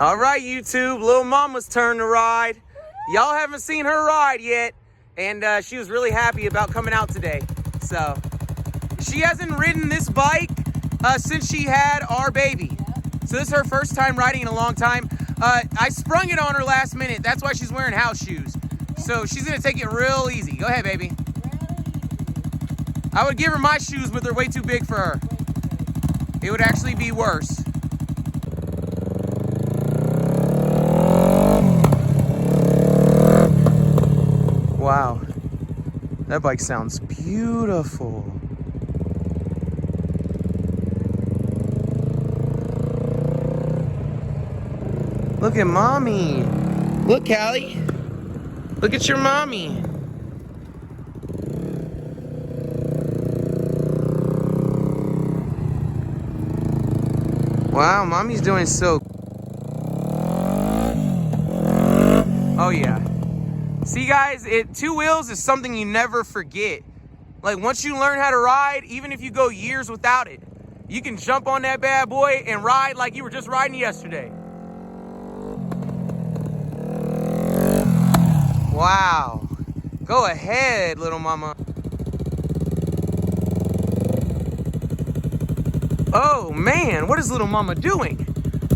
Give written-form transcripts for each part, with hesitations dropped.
All right, YouTube, little mama's turn to ride. Y'all haven't seen her ride yet, and she was really happy about coming out today. So she hasn't ridden this bike since she had our baby. So this is her first time riding in a long time. I sprung it on her last minute. That's why she's wearing house shoes. So she's gonna take it real easy. Go ahead, baby. I would give her my shoes, but they're way too big for her. It would actually be worse. Wow, that bike sounds beautiful. Look at mommy. Look, Callie. Look at your mommy. Wow, mommy's doing so. Oh yeah. See guys, two wheels is something you never forget. Like once you learn how to ride, even if you go years without it, you can jump on that bad boy and ride like you were just riding yesterday. Wow. Go ahead, little mama. Oh man, what is little mama doing?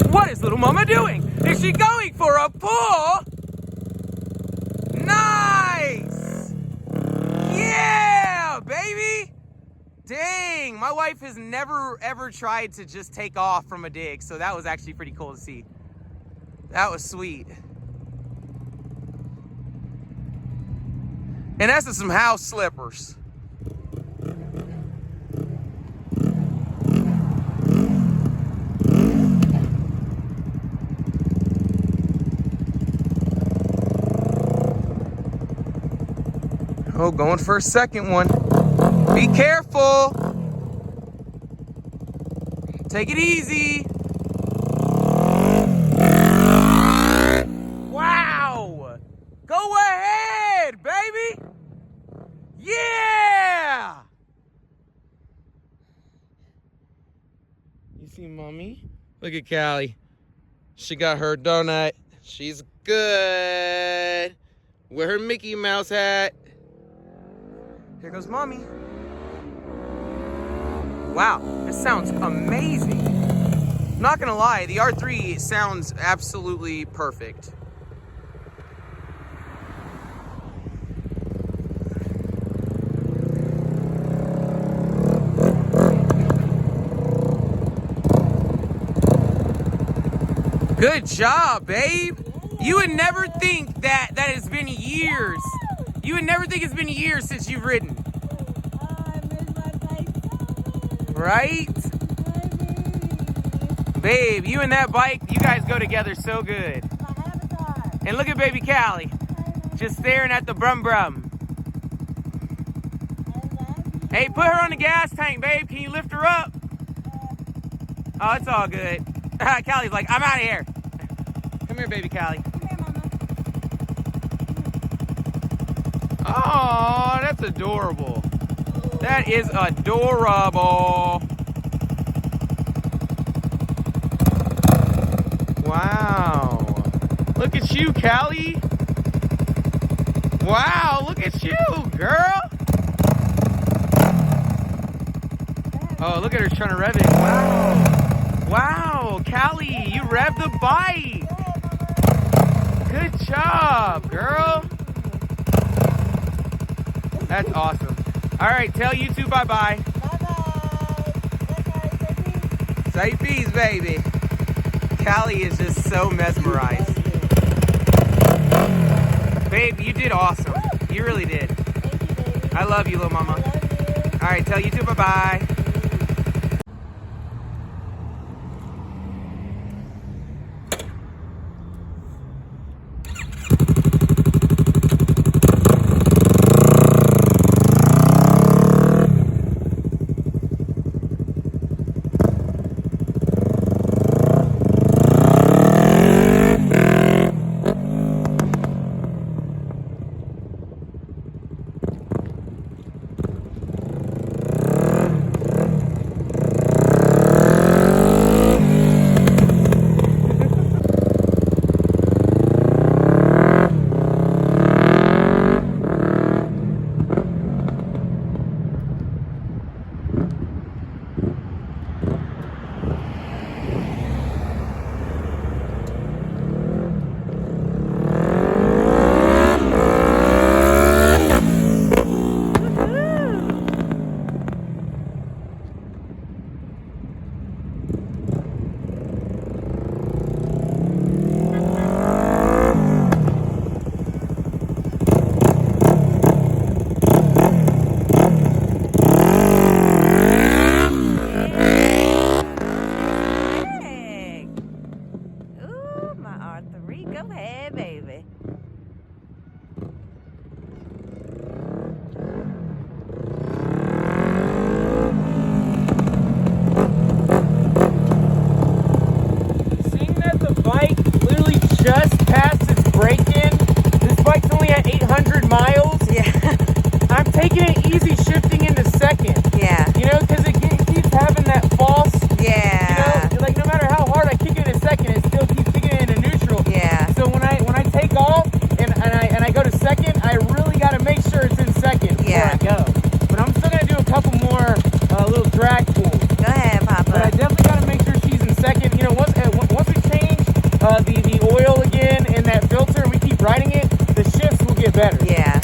What is little mama doing? Is she going for a pull? Nice! Yeah, baby! Dang, my wife has never ever tried to just take off from a dig, so that was actually pretty cool to see. That was sweet. And that's some house slippers. Oh, going for a second one. Be careful. Take it easy. Wow. Go ahead, baby. Yeah. You see mommy? Look at Callie. She got her donut. She's good. With her Mickey Mouse hat. Here goes mommy. Wow, this sounds amazing. I'm not gonna lie, the R3 sounds absolutely perfect. Good job, babe. You would never think that it's been years. You would never think it's been years since you've ridden. I miss my bike. Right? Babe, you and that bike, you guys go together so good. My avatar. And look at baby Callie, just staring at the brum brum. Hey, put her on the gas tank, babe. Can you lift her up? Oh, it's all good. Callie's like, I'm out of here. Come here, baby Callie. Oh, that's adorable. That is adorable. Wow. Look at you, Callie. Wow, look at you, girl. Oh, look at her trying to rev it. Wow. Wow, Callie, you revved the bike. Good job, girl. That's awesome. All right, tell YouTube bye-bye. Bye-bye. Say peace, baby. Callie is just so mesmerized. Babe, you did awesome. You really did. Thank you, baby. I love you, little mama. I love you. All right, tell YouTube bye-bye. taking it easy shifting into second. Yeah. You know, because it keeps having that false. Yeah. You know, like no matter how hard I kick it in second, it still keeps kicking it into neutral. Yeah. So when I take off and I go to second, I really got to make sure it's in second before Yeah. I go. But I'm still gonna do a couple more little drag pulls. Go ahead, Papa. But I definitely got to make sure she's in second. You know, once we change the oil again and that filter, and we keep riding it, the shifts will get better. Yeah.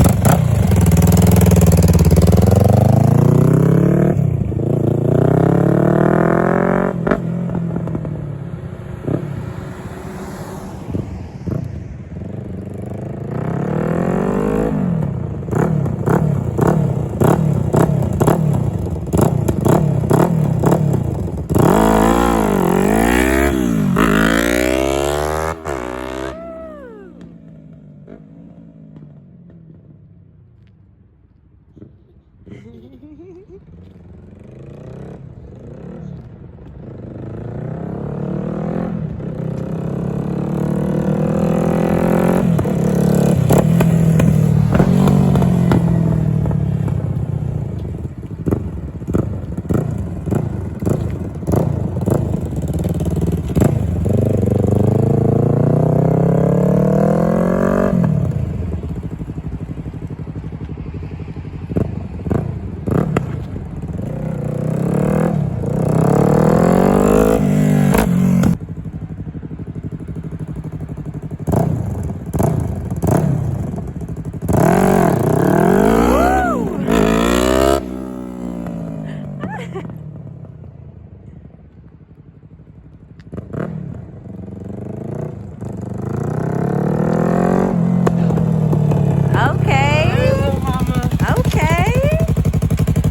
Okay. Hey, little mama. Okay.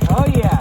Oh yeah.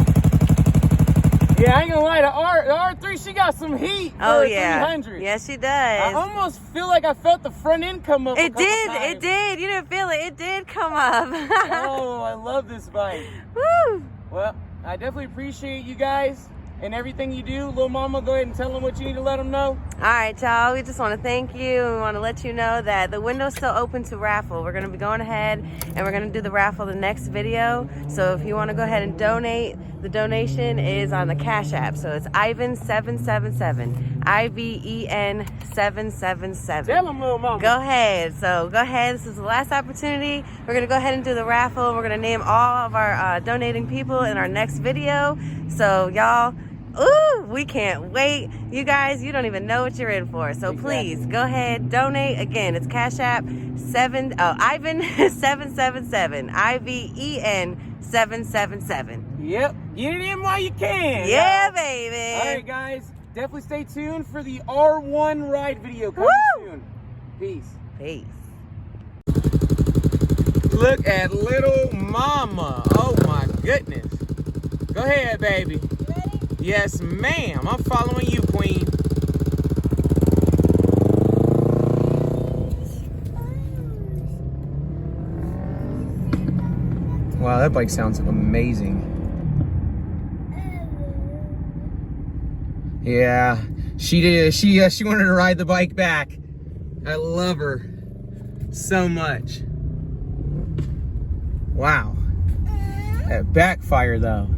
Yeah, I ain't gonna lie. The R3, she got some heat. Oh for a yeah. 300. Yes, she I does. almost feel like I felt the front end come up. It did. It did. You didn't feel it. It did come up. Oh, I love this bike. Woo. Well, I definitely appreciate you guys and everything you do. Little mama, go ahead and tell them what you need to let them know. All right, y'all. We just want to thank you. We want to let you know that the window's still open to raffle. We're going to be going ahead and we're going to do the raffle the next video. So if you want to go ahead and donate, the donation is on the Cash App. So it's Ivan777. IVEN 777. Tell them, little mama. Go ahead. So go ahead. This is the last opportunity. We're going to go ahead and do the raffle. We're going to name all of our donating people in our next video. So y'all, ooh, we can't wait. You guys, you don't even know what you're in for. So please go ahead, donate. Again, it's Cash App Ivan 777. IVEN 777. Yep. Get it in while you can. Yeah, baby. All right, guys. Definitely stay tuned for the R1 ride video coming soon. Peace. Peace. Look at little mama. Oh my goodness. Go ahead, baby. You ready? Yes, ma'am. I'm following you, queen. Wow, that bike sounds amazing. Yeah, she did. She wanted to ride the bike back. I love her so much. Wow. That backfire though.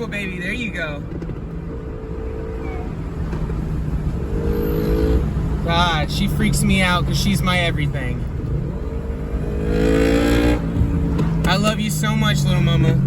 Baby, there you go. God, she freaks me out because she's my everything. I love you so much, little mama.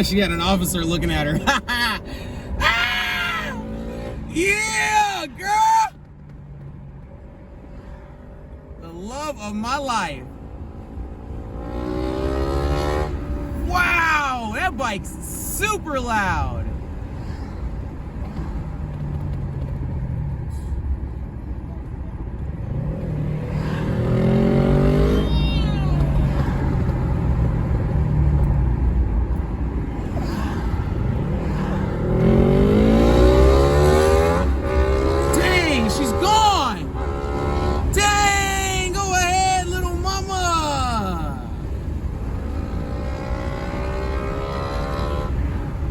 She had an officer looking at her. Ah! Yeah, girl! The love of my life. Wow, that bike's super loud. Dang, she's gone. Dang, go ahead, little mama.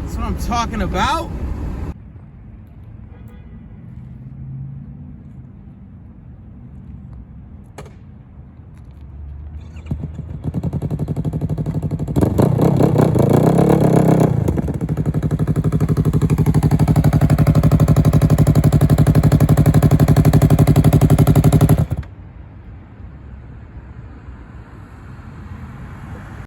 That's what I'm talking about.